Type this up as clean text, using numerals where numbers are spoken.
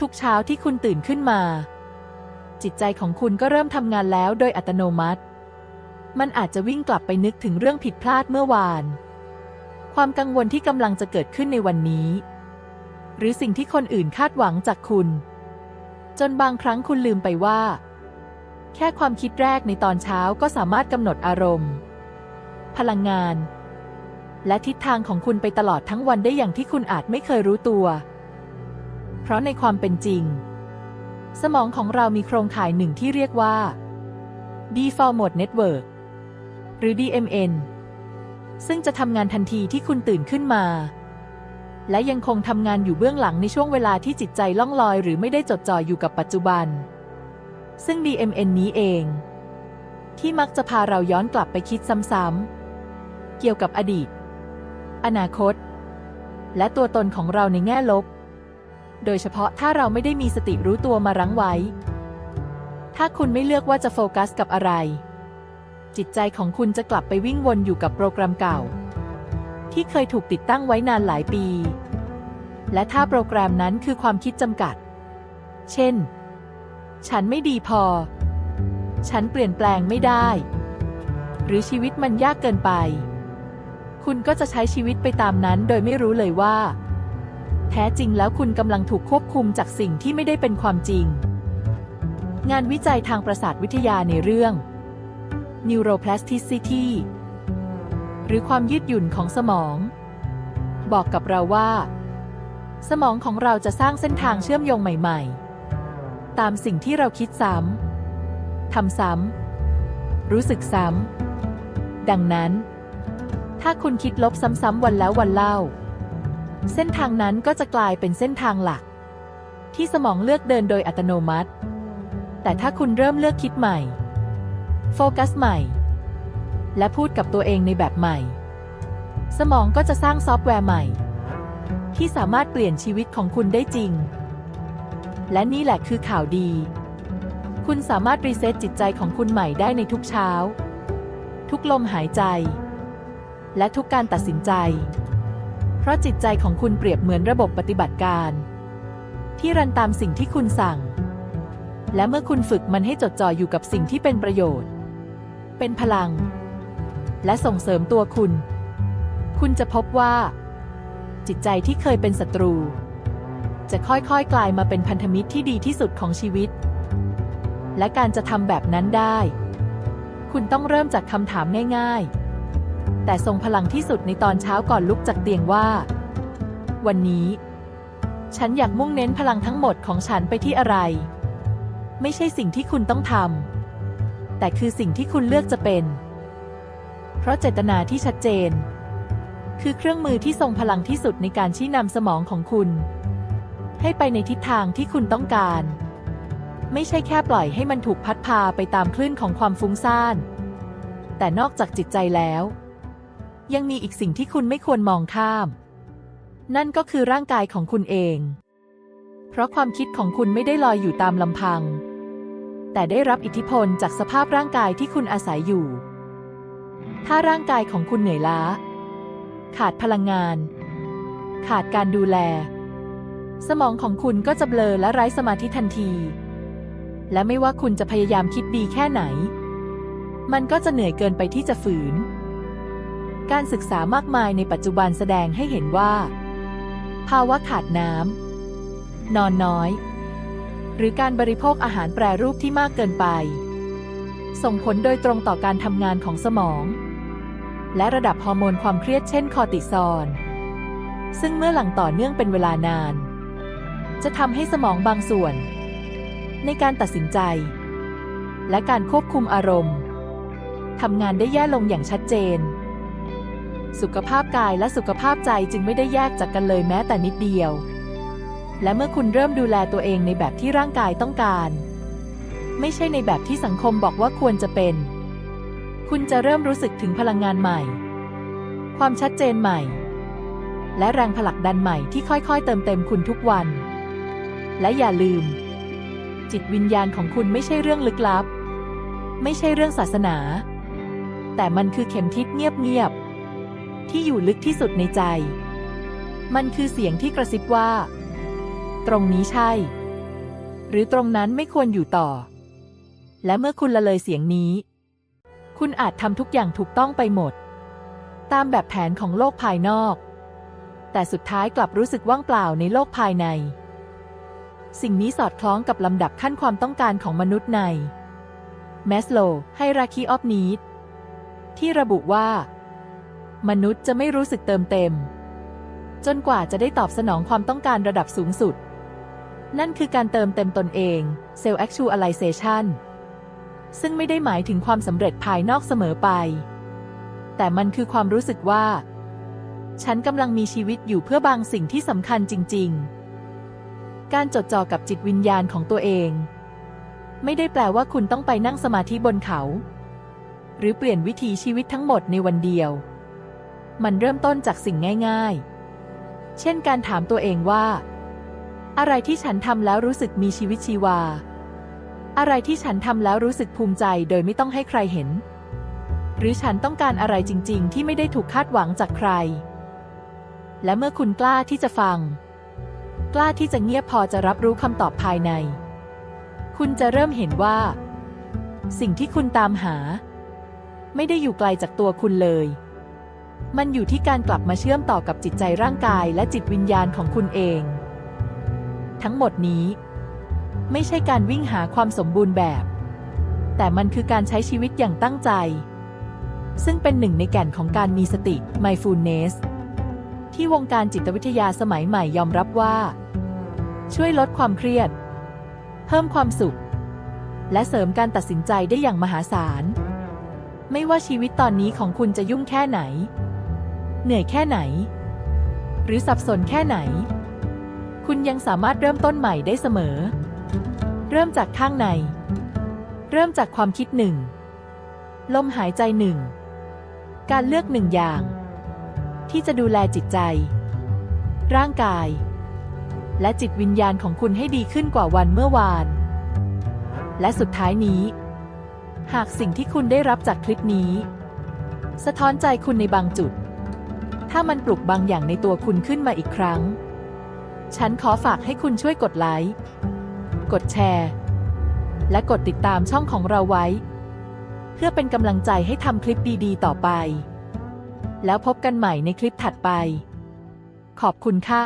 ทุกๆเช้าที่คุณตื่นขึ้นมาจิตใจของคุณก็เริ่มทำงานแล้วโดยอัตโนมัติมันอาจจะวิ่งกลับไปนึกถึงเรื่องผิดพลาดเมื่อวานความกังวลที่กำลังจะเกิดขึ้นในวันนี้หรือสิ่งที่คนอื่นคาดหวังจากคุณจนบางครั้งคุณลืมไปว่าแค่ความคิดแรกในตอนเช้าก็สามารถกำหนดอารมณ์พลังงานและทิศทางของคุณไปตลอดทั้งวันได้อย่างที่คุณอาจไม่เคยรู้ตัวเพราะในความเป็นจริงสมองของเรามีโครงข่ายหนึ่งที่เรียกว่า Default Mode Network หรือ DMN ซึ่งจะทำงานทันทีที่คุณตื่นขึ้นมาและยังคงทำงานอยู่เบื้องหลังในช่วงเวลาที่จิตใจล่องลอยหรือไม่ได้จดจ่ออยู่กับปัจจุบันซึ่ง DMN นี้เองที่มักจะพาเราย้อนกลับไปคิดซ้ำๆเกี่ยวกับอดีตอนาคตและตัวตนของเราในแง่ลบโดยเฉพาะถ้าเราไม่ได้มีสติรู้ตัวมารั้งไว้ถ้าคุณไม่เลือกว่าจะโฟกัสกับอะไรจิตใจของคุณจะกลับไปวิ่งวนอยู่กับโปรแกรมเก่าที่เคยถูกติดตั้งไว้นานหลายปีและถ้าโปรแกรมนั้นคือความคิดจำกัดเช่นฉันไม่ดีพอฉันเปลี่ยนแปลงไม่ได้หรือชีวิตมันยากเกินไปคุณก็จะใช้ชีวิตไปตามนั้นโดยไม่รู้เลยว่าแท้จริงแล้วคุณกำลังถูกควบคุมจากสิ่งที่ไม่ได้เป็นความจริงงานวิจัยทางประสาทวิทยาในเรื่อง Neuroplasticity หรือความยืดหยุ่นของสมองบอกกับเราว่าสมองของเราจะสร้างเส้นทางเชื่อมโยงใหม่ๆตามสิ่งที่เราคิดซ้ำทำซ้ำรู้สึกซ้ำดังนั้นถ้าคุณคิดลบซ้ำๆวันแล้ววันเล่าเส้นทางนั้นก็จะกลายเป็นเส้นทางหลักที่สมองเลือกเดินโดยอัตโนมัติแต่ถ้าคุณเริ่มเลือกคิดใหม่โฟกัสใหม่และพูดกับตัวเองในแบบใหม่สมองก็จะสร้างซอฟต์แวร์ใหม่ที่สามารถเปลี่ยนชีวิตของคุณได้จริงและนี่แหละคือข่าวดีคุณสามารถรีเซ็ตจิตใจของคุณใหม่ได้ในทุกเช้าทุกลมหายใจและทุกการตัดสินใจเพราะจิตใจของคุณเปรียบเหมือนระบบปฏิบัติการที่รันตามสิ่งที่คุณสั่งและเมื่อคุณฝึกมันให้จดจ่ออยู่กับสิ่งที่เป็นประโยชน์เป็นพลังและส่งเสริมตัวคุณจะพบว่าจิตใจที่เคยเป็นศัตรูจะค่อยๆกลายมาเป็นพันธมิตรที่ดีที่สุดของชีวิตและการจะทำแบบนั้นได้คุณต้องเริ่มจากคำถามง่ายๆแต่ทรงพลังที่สุดในตอนเช้าก่อนลุกจากเตียงว่าวันนี้ฉันอยากมุ่งเน้นพลังทั้งหมดของฉันไปที่อะไรไม่ใช่สิ่งที่คุณต้องทำแต่คือสิ่งที่คุณเลือกจะเป็นเพราะเจตนาที่ชัดเจนคือเครื่องมือที่ทรงพลังที่สุดในการชี้นำสมองของคุณให้ไปในทิศทางที่คุณต้องการไม่ใช่แค่ปล่อยให้มันถูกพัดพาไปตามคลื่นของความฟุ้งซ่านแต่นอกจากจิตใจแล้วยังมีอีกสิ่งที่คุณไม่ควรมองข้ามนั่นก็คือร่างกายของคุณเองเพราะความคิดของคุณไม่ได้ลอยอยู่ตามลำพังแต่ได้รับอิทธิพลจากสภาพร่างกายที่คุณอาศัยอยู่ถ้าร่างกายของคุณเหนื่อยล้าขาดพลังงานขาดการดูแลสมองของคุณก็จะเบลอและไร้สมาธิทันทีและไม่ว่าคุณจะพยายามคิดดีแค่ไหนมันก็จะเหนื่อยเกินไปที่จะฝืนการศึกษามากมายในปัจจุบันแสดงให้เห็นว่าภาวะขาดน้ำนอนน้อยหรือการบริโภคอาหารแปรรูปที่มากเกินไปส่งผลโดยตรงต่อการทำงานของสมองและระดับฮอร์โมนความเครียดเช่นคอร์ติซอลซึ่งเมื่อหลั่งต่อเนื่องเป็นเวลานานจะทำให้สมองบางส่วนในการตัดสินใจและการควบคุมอารมณ์ทำงานได้แย่ลงอย่างชัดเจนสุขภาพกายและสุขภาพใจจึงไม่ได้แยกจากกันเลยแม้แต่นิดเดียวและเมื่อคุณเริ่มดูแลตัวเองในแบบที่ร่างกายต้องการไม่ใช่ในแบบที่สังคมบอกว่าควรจะเป็นคุณจะเริ่มรู้สึกถึงพลังงานใหม่ความชัดเจนใหม่และแรงผลักดันใหม่ที่ค่อยๆเติมเต็มคุณทุกวันและอย่าลืมจิตวิญญาณของคุณไม่ใช่เรื่องลึกลับไม่ใช่เรื่องศาสนาแต่มันคือเข็มทิศเงียบๆที่อยู่ลึกที่สุดในใจมันคือเสียงที่กระซิบว่า ตรงนี้ใช่ หรือตรงนั้นไม่ควรอยู่ต่อ และเมื่อคุณละเลยเสียงนี้ คุณอาจทำทุกอย่างถูกต้องไปหมด ตามแบบแผนของโลกภายนอก แต่สุดท้ายกลับรู้สึกว่างเปล่าในโลกภายใน สิ่งนี้สอดคล้องกับลำดับขั้นความต้องการของมนุษย์ใน Maslow Hierarchy of Needs ที่ระบุว่า มนุษย์จะไม่รู้สึกเติมเต็ม จนกว่าจะได้ตอบสนองความต้องการระดับสูงสุด นั่นคือการเติมเต็มตนเอง Self Actualization ซึ่งไม่ได้หมายถึงความสำเร็จภายนอกเสมอไป แต่มันคือความรู้สึกว่า ฉันกำลังมีชีวิตอยู่เพื่อบางสิ่งที่สำคัญจริงๆ การจดจ่อกับจิตวิญญาณของตัวเอง ไม่ได้แปลว่าคุณต้องไปนั่งสมาธิบนเขา หรือเปลี่ยนวิถีชีวิตทั้งหมดในวันเดียว มันเริ่มต้นจากสิ่งง่ายๆ เช่นการถามตัวเองว่า อะไรที่ฉันทำแล้วรู้สึกมีชีวิตชีวา อะไรที่ฉันทำแล้วรู้สึกภูมิใจโดยไม่ต้องให้ใครเห็น หรือฉันต้องการอะไรจริงๆที่ไม่ได้ถูกคาดหวังจากใคร และเมื่อคุณกล้าที่จะฟัง กล้าที่จะเงียบพอจะรับรู้คำตอบภายใน คุณจะเริ่มเห็นว่า สิ่งที่คุณตามหา ไม่ได้อยู่ไกลจากตัวคุณเลย มันอยู่ที่การกลับมาเชื่อมต่อกับจิตใจร่างกายและจิตวิญญาณของคุณเอง ทั้งหมดนี้ ไม่ใช่การวิ่งหาความสมบูรณ์แบบ แต่มันคือการใช้ชีวิตอย่างตั้งใจ ซึ่งเป็นหนึ่งในแก่นของการมีสติ mindfulness ที่วงการจิตวิทยาสมัยใหม่ยอมรับว่า ช่วยลดความเครียด เพิ่มความสุข และเสริมการตัดสินใจได้อย่างมหาศาล ไม่ว่าชีวิตตอนนี้ของคุณจะยุ่งแค่ไหน เหนื่อยแค่ไหน หรือสับสนแค่ไหน คุณยังสามารถเริ่มต้นใหม่ได้เสมอ เริ่มจากข้างใน เริ่มจากความคิดหนึ่ง ลมหายใจหนึ่ง การเลือกหนึ่งอย่าง ที่จะดูแลจิตใจ ร่างกาย และจิตวิญญาณของคุณให้ดีขึ้นกว่าวันเมื่อวาน และสุดท้ายนี้ หากสิ่งที่คุณได้รับจากคลิปนี้ สะท้อนใจคุณในบางจุด ถ้ามันปลุกบางอย่างในตัวคุณขึ้นมาอีกครั้ง ฉันขอฝากให้คุณช่วยกดไลค์ กดแชร์ และกดติดตามช่องของเราไว้ เพื่อเป็นกำลังใจให้ทำคลิปดีๆต่อไป แล้วพบกันใหม่ในคลิปถัดไป ขอบคุณค่ะ